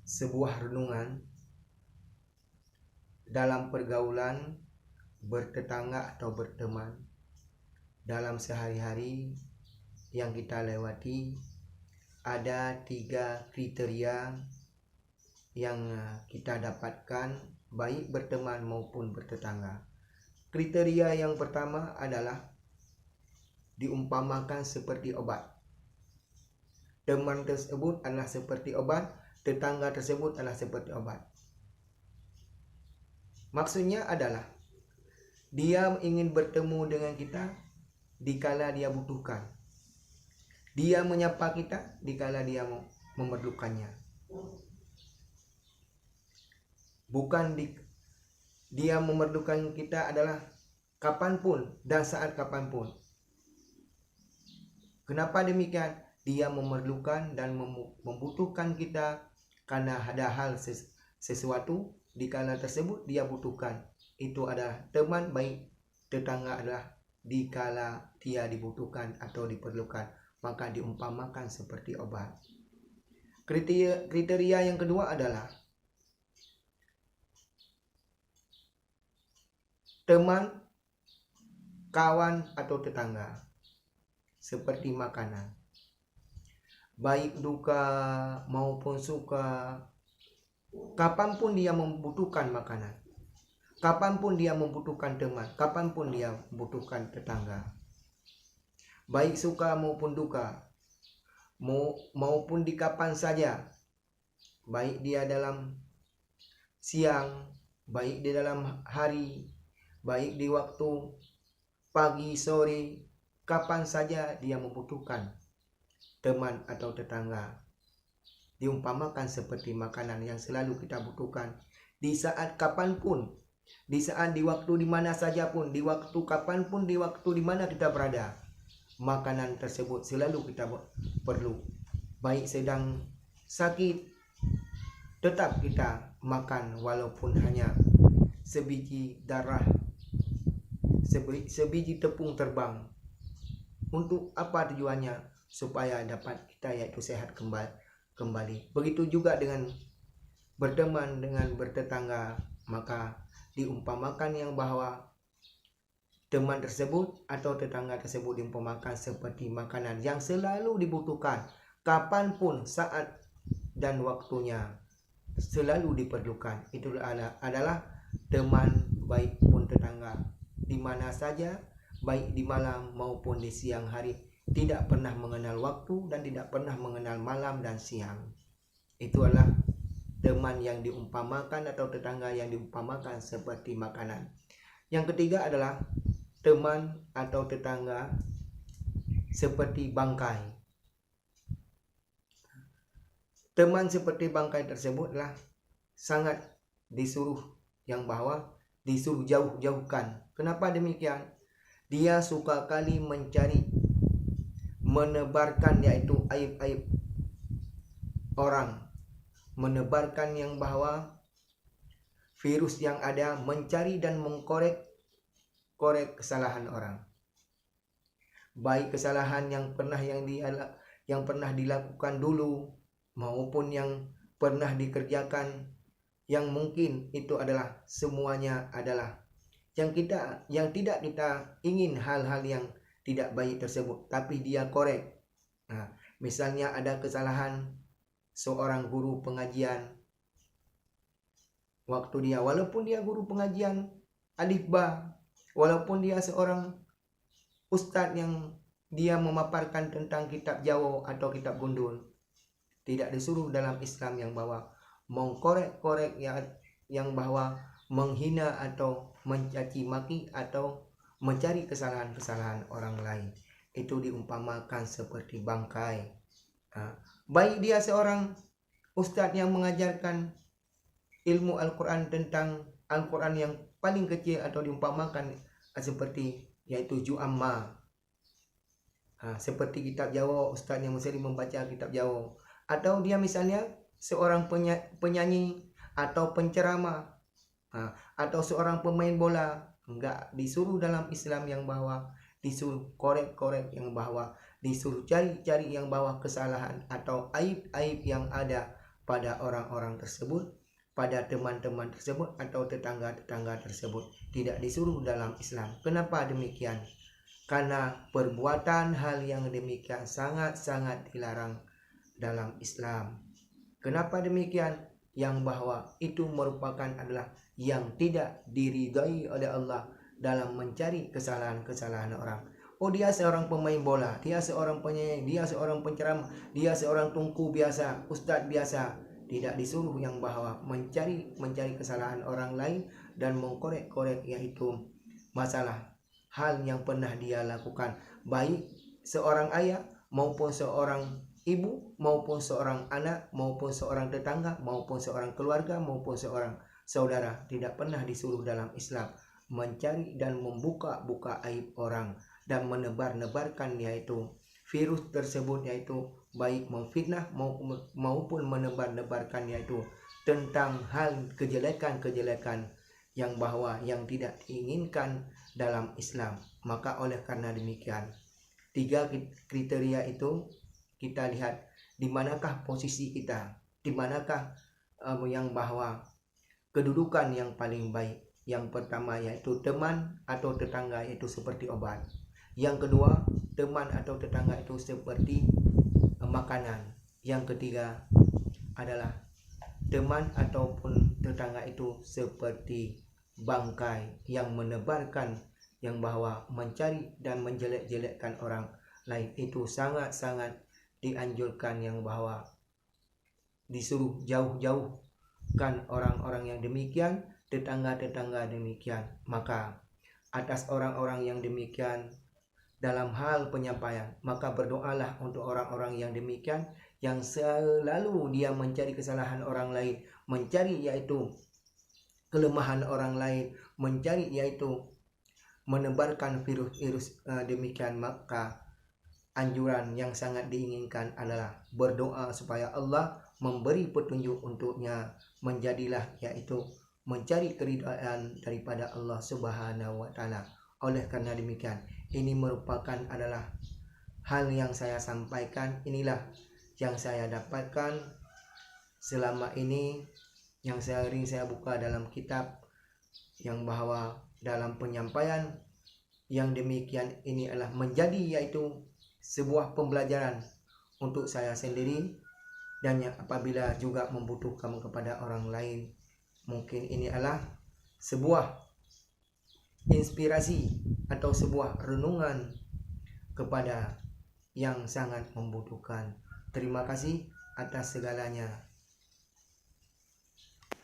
sebuah renungan dalam pergaulan bertetangga atau berteman dalam sehari-hari yang kita lewati. Ada 3 kriteria yang kita dapatkan baik berteman maupun bertetangga. Kriteria yang pertama adalah diumpamakan seperti obat. Teman tersebut adalah seperti obat, tetangga tersebut adalah seperti obat. Maksudnya adalah dia ingin bertemu dengan kita dikala dia butuhkan. Dia menyapa kita dikala dia memerlukannya. Bukan dia memerlukan kita adalah kapanpun dan saat kapanpun. Kenapa demikian? Dia memerlukan dan membutuhkan kita karena ada hal sesuatu dikala tersebut dia butuhkan. Itu adalah teman baik. Tetangga adalah dikala dia dibutuhkan atau diperlukan, maka diumpamakan seperti obat. Kriteria yang kedua adalah teman, kawan atau tetangga seperti makanan. Baik duka maupun suka, kapanpun dia membutuhkan makanan, kapanpun dia membutuhkan teman, kapanpun dia membutuhkan tetangga. Baik suka maupun duka, maupun di kapan saja, baik dia dalam siang, baik di dalam hari, baik di waktu pagi, sore, kapan saja dia membutuhkan teman atau tetangga. Diumpamakan seperti makanan yang selalu kita butuhkan di saat kapanpun, di saat, di waktu, di mana saja pun, di waktu kapanpun, di waktu di mana kita berada. Makanan tersebut selalu kita perlu. Baik sedang sakit, tetap kita makan walaupun hanya sebiji darah, sebiji tepung terbang. Untuk apa tujuannya? Supaya dapat kita yaitu sehat kembali. Begitu juga dengan berteman, dengan bertetangga, maka diumpamakan yang bahwa teman tersebut atau tetangga tersebut diumpamakan seperti makanan yang selalu dibutuhkan, kapanpun, saat dan waktunya, selalu diperlukan. Itu adalah teman baik pun tetangga, di mana saja, baik di malam maupun di siang hari, tidak pernah mengenal waktu dan tidak pernah mengenal malam dan siang. Itu adalah teman yang diumpamakan atau tetangga yang diumpamakan seperti makanan. Yang ketiga adalah teman atau tetangga seperti bangkai. Teman seperti bangkai tersebutlah sangat disuruh yang bahwa disuruh jauh-jauhkan. Kenapa demikian? Dia suka kali mencari, menebarkan yaitu aib-aib orang, menebarkan yang bahwa virus yang ada, mencari dan mengkorek kesalahan orang, baik kesalahan yang pernah dilakukan dulu maupun yang pernah dikerjakan, yang mungkin itu adalah semuanya adalah yang tidak kita ingin hal-hal yang tidak baik tersebut, tapi dia korek. Nah, misalnya ada kesalahan seorang guru pengajian, waktu dia, walaupun dia guru pengajian alif ba, walaupun dia seorang ustadz yang dia memaparkan tentang kitab Jawa atau kitab Gundul, tidak disuruh dalam Islam yang bahwa mengkorek-korek yang bahwa menghina atau mencaci maki atau mencari kesalahan-kesalahan orang lain. Itu diumpamakan seperti bangkai. Baik dia seorang ustadz yang mengajarkan ilmu Al-Quran, tentang Al-Quran yang paling kecil, atau diumpamakan seperti yaitu Ju'amma, seperti kitab Jawa, ustaz yang sering membaca kitab Jawa, atau dia misalnya seorang penyanyi atau penceramah, atau seorang pemain bola, enggak disuruh dalam Islam yang bahwa disuruh korek-korek, yang bahwa disuruh cari-cari yang bahwa kesalahan atau aib-aib yang ada pada orang-orang tersebut, pada teman-teman tersebut atau tetangga-tetangga tersebut. Tidak disuruh dalam Islam. Kenapa demikian? Karena perbuatan hal yang demikian sangat-sangat dilarang dalam Islam. Kenapa demikian? Yang bahwa itu merupakan adalah yang tidak diridai oleh Allah dalam mencari kesalahan-kesalahan orang. Oh, dia seorang pemain bola, dia seorang penyanyi, dia seorang penceramah, dia seorang tungku biasa, ustadz biasa. Tidak disuruh yang bahwa mencari kesalahan orang lain dan mengkorek-korek yaitu masalah hal yang pernah dia lakukan, baik seorang ayah maupun seorang ibu maupun seorang anak maupun seorang tetangga maupun seorang keluarga maupun seorang saudara. Tidak pernah disuruh dalam Islam mencari dan membuka-buka aib orang dan menebar-nebarkan yaitu virus tersebut, yaitu baik memfitnah maupun menebar-nebarkan yaitu tentang hal kejelekan-kejelekan yang bahwa yang tidak diinginkan dalam Islam. Maka oleh karena demikian, 3 kriteria itu kita lihat di manakah posisi kita, di manakah yang bahwa kedudukan yang paling baik. Yang pertama yaitu teman atau tetangga itu seperti obat. Yang kedua, teman atau tetangga itu seperti makanan. Yang ketiga adalah teman ataupun tetangga itu seperti bangkai yang menebarkan yang bahwa mencari dan menjelek-jelekkan orang lain. Itu sangat-sangat dianjurkan yang bahwa disuruh jauh-jauhkan orang-orang yang demikian, tetangga-tetangga demikian. Maka atas orang-orang yang demikian dalam hal penyampaian, maka berdoalah untuk orang-orang yang demikian yang selalu dia mencari kesalahan orang lain, mencari yaitu kelemahan orang lain, mencari yaitu menebarkan virus-virus demikian. Maka anjuran yang sangat diinginkan adalah berdoa supaya Allah memberi petunjuk untuknya, menjadilah yaitu mencari keridhaan daripada Allah Subhanahu wa taala. Oleh karena demikian, ini merupakan adalah hal yang saya sampaikan, inilah yang saya dapatkan selama ini, yang sering saya buka dalam kitab, yang bahwa dalam penyampaian yang demikian ini adalah menjadi yaitu sebuah pembelajaran untuk saya sendiri, dan yang apabila juga membutuhkan kepada orang lain, mungkin ini adalah sebuah inspirasi atau sebuah renungan kepada yang sangat membutuhkan. Terima kasih atas segalanya.